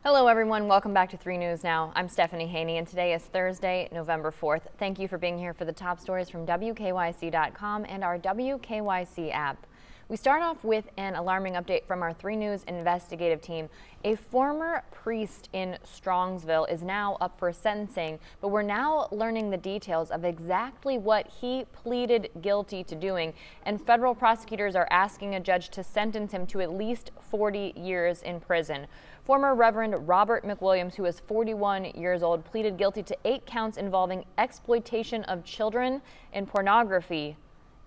Hello everyone, welcome back to 3 News Now. I'm Stephanie Haney and today is Thursday, November 4th. Thank you for being here for the top stories from WKYC.com and our WKYC app. We start off with an alarming update from our 3 News investigative team. A former priest in Strongsville is now up for sentencing, but we're now learning the details of exactly what he pleaded guilty to doing, and federal prosecutors are asking a judge to sentence him to at least 40 years in prison. Former Reverend Robert McWilliams, who is 41 years old, pleaded guilty to 8 counts involving exploitation of children and pornography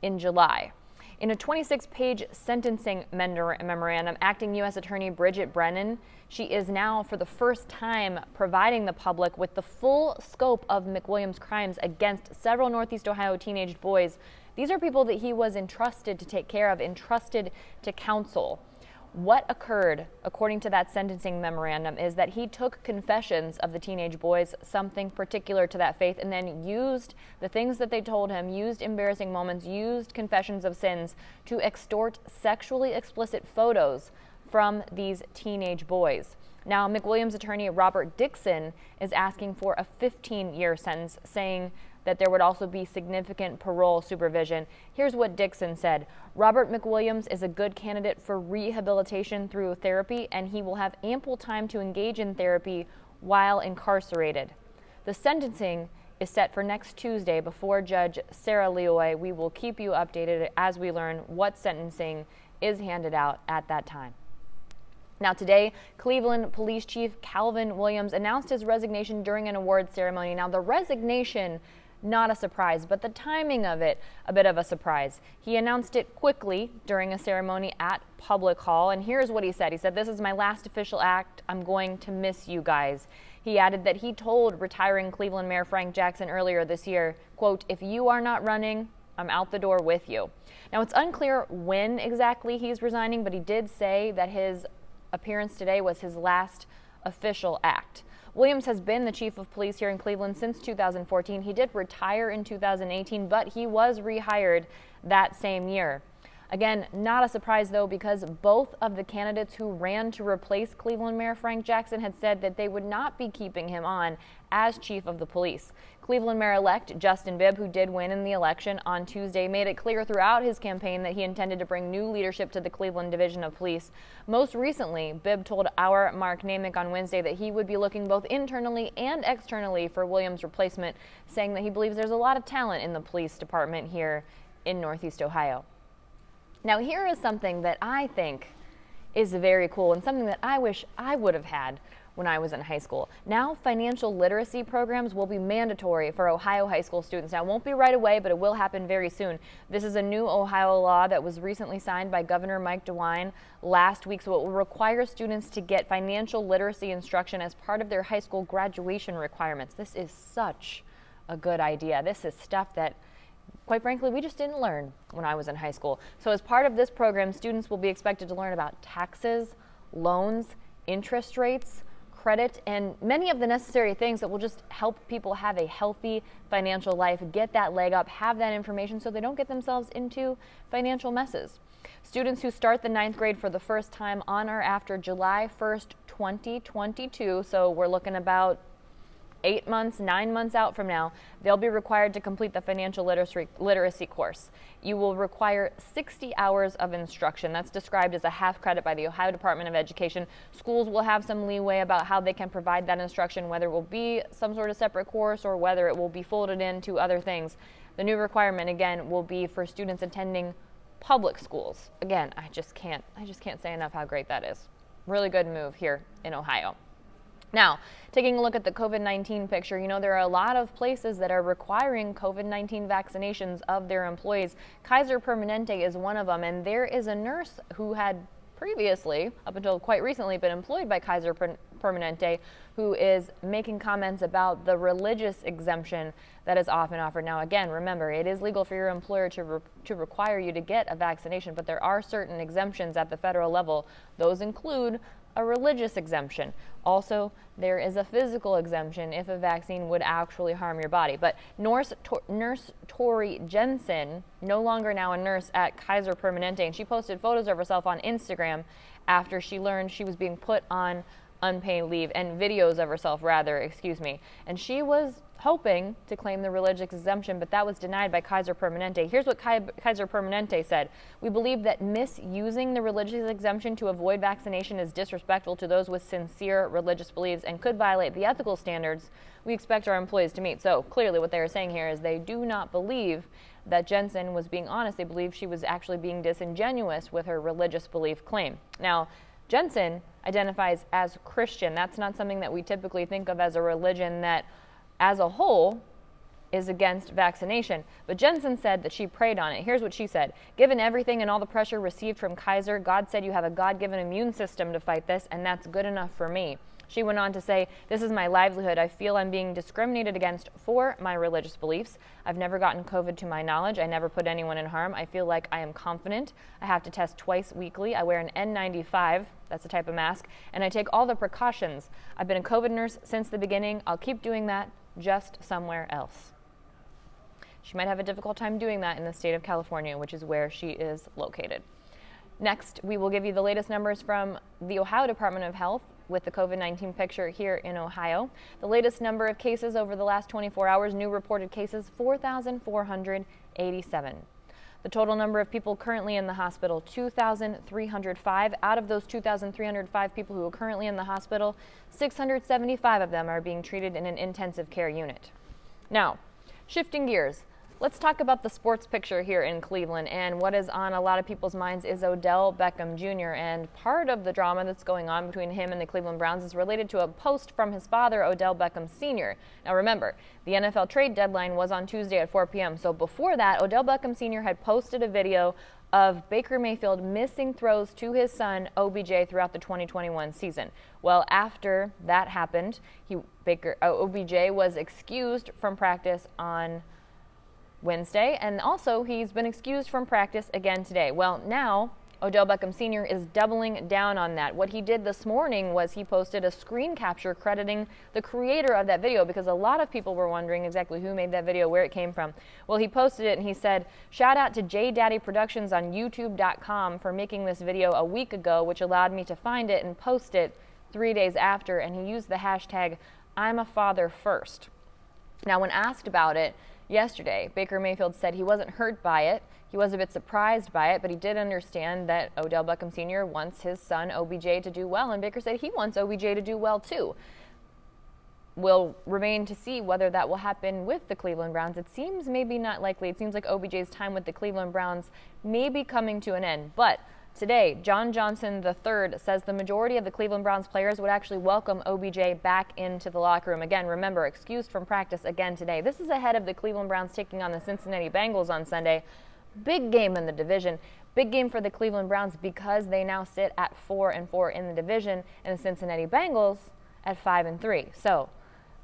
in July. In a 26-page sentencing memorandum, acting U.S. Attorney Bridget Brennan, she is now for the first time providing the public with the full scope of McWilliams' crimes against several Northeast Ohio teenage boys. These are people that he was entrusted to take care of, entrusted to counsel. What occurred, according to that sentencing memorandum, is that he took confessions of the teenage boys, something particular to that faith, and then used the things that they told him, used embarrassing moments, used confessions of sins to extort sexually explicit photos from these teenage boys. Now, McWilliams' attorney Robert Dixon is asking for a 15-year sentence, saying that there would also be significant parole supervision. Here's what Dixon said. Robert McWilliams is a good candidate for rehabilitation through therapy, and he will have ample time to engage in therapy while incarcerated. The sentencing is set for next Tuesday before Judge Sarah Leoy. We will keep you updated as we learn what sentencing is handed out at that time. Now today, Cleveland Police Chief Calvin Williams announced his resignation during an awards ceremony. Now the resignation, not a surprise, but the timing of it, a bit of a surprise. He announced it quickly during a ceremony at Public Hall, and here's what he said. He said, "This is my last official act. I'm going to miss you guys." He added that he told retiring Cleveland Mayor Frank Jackson earlier this year, quote, "If you are not running, I'm out the door with you." Now it's unclear when exactly he's resigning, but he did say that his appearance today was his last official act. Williams has been the chief of police here in Cleveland since 2014. He did retire in 2018, but he was rehired that same year. Again, not a surprise, though, because both of the candidates who ran to replace Cleveland Mayor Frank Jackson had said that they would not be keeping him on as chief of the police. Cleveland Mayor-elect Justin Bibb, who did win in the election on Tuesday, made it clear throughout his campaign that he intended to bring new leadership to the Cleveland Division of Police. Most recently, Bibb told our Mark Namick on Wednesday that he would be looking both internally and externally for Williams' replacement, saying that he believes there's a lot of talent in the police department here in Northeast Ohio. Now, here is something that I think is very cool and something that I wish I would have had when I was in high school. Now, financial literacy programs will be mandatory for Ohio high school students. Now, it won't be right away, but it will happen very soon. This is a new Ohio law that was recently signed by Governor Mike DeWine last week, so it will require students to get financial literacy instruction as part of their high school graduation requirements. This is such a good idea. This is stuff that, quite frankly, we just didn't learn when I was in high school. So as part of this program, students will be expected to learn about taxes, loans, interest rates, credit, and many of the necessary things that will just help people have a healthy financial life, get that leg up, have that information so they don't get themselves into financial messes. Students who start the 9th grade for the first time on or after July 1st, 2022, so we're looking about 8 months, 9 months out from now, they'll be required to complete the financial literacy course. You will require 60 hours of instruction. That's described as a half credit by the Ohio Department of Education. Schools will have some leeway about how they can provide that instruction, whether it will be some sort of separate course or whether it will be folded into other things. The new requirement, again, will be for students attending public schools. Again, I just can't say enough how great that is. Really good move here in Ohio. Now, taking a look at the COVID-19 picture, you know, there are a lot of places that are requiring COVID-19 vaccinations of their employees. KaiserPermanente is one of them, and there is a nurse who had previously, up until quite recently, been employed by KaiserPermanente, who is making comments about the religious exemption that is often offered. Now, again, remember, it is legal for your employer to require you to get a vaccination, but there are certain exemptions at the federal level. Those include a religious exemption. Also, there is a physical exemption if a vaccine would actually harm your body. But nurse Tori Jensen, no longer now a nurse at KaiserPermanente, and she posted photos of herself on Instagram after she learned she was being put on unpaid leave and videos of herself, and she was hoping to claim the religious exemption, but that was denied by KaiserPermanente. Here's what KaiserPermanente said. We believe that misusing the religious exemption to avoid vaccination is disrespectful to those with sincere religious beliefs and could violate the ethical standards we expect our employees to meet. So clearly what they were saying here is they do not believe that Jensen was being honest. They believe she was actually being disingenuous with her religious belief claim. Now, Jensen identifies as Christian. That's not something that we typically think of as a religion that as a whole is against vaccination. But Jensen said that she prayed on it. Here's what she said. Given everything and all the pressure received from Kaiser, God said you have a God-given immune system to fight this, and that's good enough for me. She went on to say, this is my livelihood. I feel I'm being discriminated against for my religious beliefs. I've never gotten COVID to my knowledge. I never put anyone in harm. I feel like I am confident. I have to test twice weekly. I wear an N95, that's a type of mask, and I take all the precautions. I've been a COVID nurse since the beginning. I'll keep doing that, just somewhere else. She might have a difficult time doing that in the state of California, which is where she is located. Next, we will give you the latest numbers from the Ohio Department of Health with the COVID-19 picture here in Ohio. The latest number of cases over the last 24 hours, new reported cases, 4,487. The total number of people currently in the hospital, 2,305. Out of those 2,305 people who are currently in the hospital, 675 of them are being treated in an intensive care unit. Now, shifting gears, let's talk about the sports picture here in Cleveland, and what is on a lot of people's minds is Odell Beckham Jr. And part of the drama that's going on between him and the Cleveland Browns is related to a post from his father, Odell Beckham Sr. Now remember, the NFL trade deadline was on Tuesday at 4 p.m. So before that, Odell Beckham Sr. had posted a video of Baker Mayfield missing throws to his son, OBJ, throughout the 2021 season. Well, after that happened, OBJ was excused from practice on Wednesday, and also he's been excused from practice again today. Well, now Odell Beckham Sr. is doubling down on that. What he did this morning was he posted a screen capture crediting the creator of that video, because a lot of people were wondering exactly who made that video, where it came from. Well, he posted it and he said, shout out to J Daddy Productions on youtube.com for making this video a week ago, which allowed me to find it and post it 3 days after, and he used the hashtag I'm a father first. Now, when asked about it yesterday, Baker Mayfield said he wasn't hurt by it. He was a bit surprised by it, but he did understand that Odell Beckham Sr. wants his son OBJ to do well, and Baker said he wants OBJ to do well too. Will remain to see whether that will happen with the Cleveland Browns. It seems maybe not likely. It seems like OBJ's time with the Cleveland Browns may be coming to an end, but today, John Johnson III says the majority of the Cleveland Browns players would actually welcome OBJ back into the locker room. Again, remember, excused from practice again today. This is ahead of the Cleveland Browns taking on the Cincinnati Bengals on Sunday. Big game in the division. Big game for the Cleveland Browns because they now sit at 4-4 in the division, and the Cincinnati Bengals at 5-3. So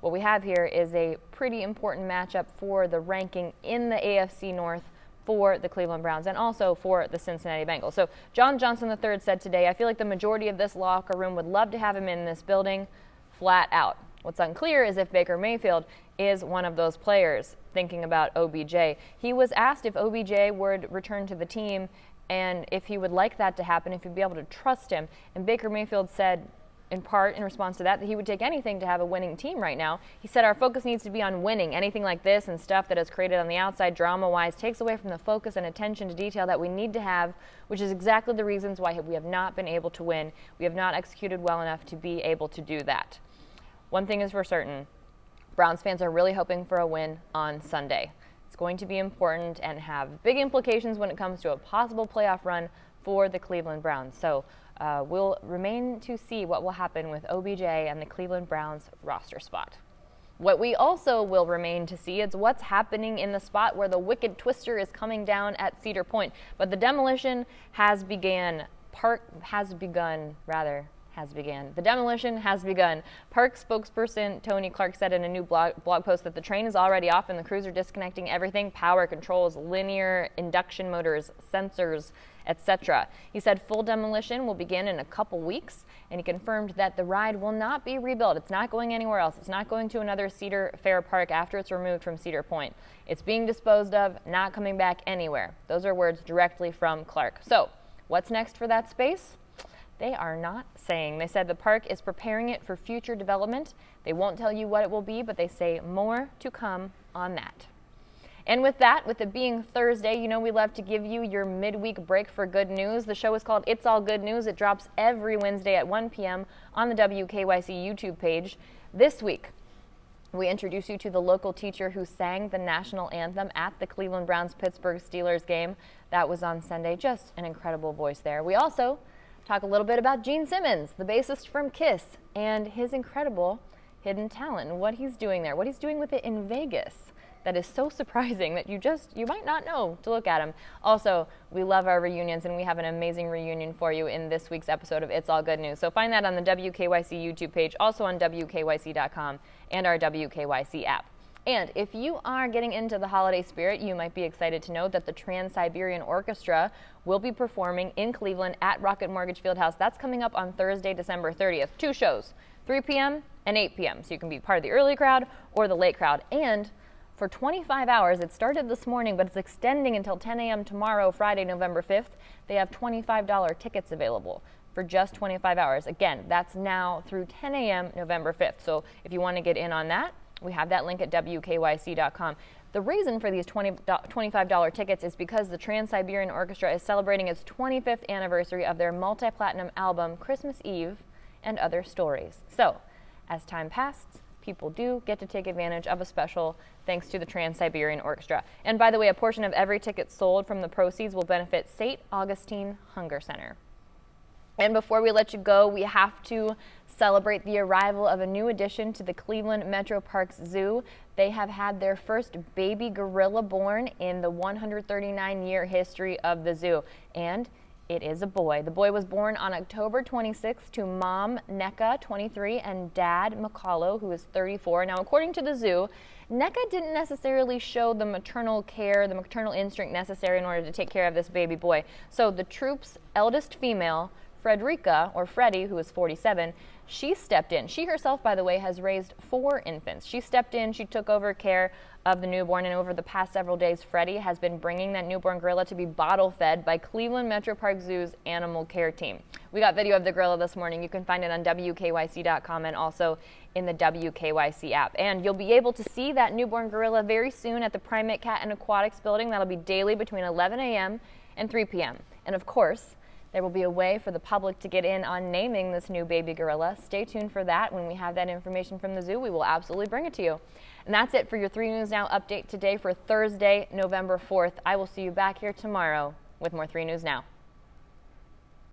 what we have here is a pretty important matchup for the ranking in the AFC North for the Cleveland Browns and also for the Cincinnati Bengals. So John Johnson III said today, I feel like the majority of this locker room would love to have him in this building, flat out. What's unclear is if Baker Mayfield is one of those players thinking about OBJ. He was asked if OBJ would return to the team and if he would like that to happen, if he'd be able to trust him. And Baker Mayfield said, in part in response to that he would take anything to have a winning team right now. He said our focus needs to be on winning. Anything like this and stuff that is created on the outside drama-wise takes away from the focus and attention to detail that we need to have, which is exactly the reasons why we have not been able to win. We have not executed well enough to be able to do that. One thing is for certain, Browns fans are really hoping for a win on Sunday. It's going to be important and have big implications when it comes to a possible playoff run for the Cleveland Browns. So we'll remain to see what will happen with OBJ and the Cleveland Browns roster spot. What we also will remain to see is what's happening in the spot where the Wicked Twister is coming down at Cedar Point. But the demolition has begun. The demolition has begun. Park spokesperson Tony Clark said in a new blog post that the train is already off and the crews are disconnecting everything: power, controls, linear induction motors, sensors, etc. He said full demolition will begin in a couple weeks, and he confirmed that the ride will not be rebuilt. It's not going anywhere else. It's not going to another Cedar Fair park after it's removed from Cedar Point. It's being disposed of, not coming back anywhere. Those are words directly from Clark. So, what's next for that space? they are not saying. They said the park is preparing it for future development. They won't tell you what it will be, but they say more to come on that. And with that, with it being Thursday, you know we love to give you your midweek break for good news. The show is called It's All Good News. It drops every Wednesday at 1 p.m. on the WKYC YouTube page. This week, we introduce you to the local teacher who sang the national anthem at the Cleveland Browns-Pittsburgh Steelers game. That was on Sunday. Just an incredible voice there. We also talk a little bit about Gene Simmons, the bassist from Kiss, and his incredible hidden talent and what he's doing there, what he's doing with it in Vegas. That is so surprising that you might not know to look at him. Also, we love our reunions, and we have an amazing reunion for you in this week's episode of It's All Good News. So find that on the WKYC YouTube page, also on WKYC.com and our WKYC app. And if you are getting into the holiday spirit, you might be excited to know that the Trans-Siberian Orchestra will be performing in Cleveland at Rocket Mortgage Fieldhouse. That's coming up on Thursday, December 30th. 2 shows, 3 p.m. and 8 p.m. So you can be part of the early crowd or the late crowd. And for 25 hours, it started this morning, but it's extending until 10 a.m. tomorrow, Friday, November 5th. They have $25 tickets available for just 25 hours. Again, that's now through 10 a.m. November 5th. So if you want to get in on that, we have that link at WKYC.com. The reason for these $25 tickets is because the Trans-Siberian Orchestra is celebrating its 25th anniversary of their multi-platinum album, Christmas Eve and Other Stories. So, as time passed, people do get to take advantage of a special thanks to the Trans-Siberian Orchestra. And by the way, a portion of every ticket sold from the proceeds will benefit St. Augustine Hunger Center. And before we let you go, we have to celebrate the arrival of a new addition to the Cleveland Metro Parks Zoo. They have had their first baby gorilla born in the 139-year history of the zoo. And it is a boy. The boy was born on October 26th to mom, NECA, 23, and dad, McCullough, who is 34. Now, according to the zoo, NECA didn't necessarily show the maternal care, the maternal instinct necessary in order to take care of this baby boy. So the troop's eldest female, Frederica, or Freddie, who is 47, she stepped in. She herself, by the way, has raised 4 infants. She stepped in, she took over care of the newborn, and over the past several days, Freddie has been bringing that newborn gorilla to be bottle fed by Cleveland Metro Park Zoo's animal care team. We got video of the gorilla this morning. You can find it on WKYC.com and also in the WKYC app. And you'll be able to see that newborn gorilla very soon at the Primate Cat and Aquatics building. That'll be daily between 11 a.m. and 3 p.m. And of course, there will be a way for the public to get in on naming this new baby gorilla. Stay tuned for that. When we have that information from the zoo, we will absolutely bring it to you. And that's it for your 3 News Now update today for Thursday, November 4th. I will see you back here tomorrow with more 3 News Now.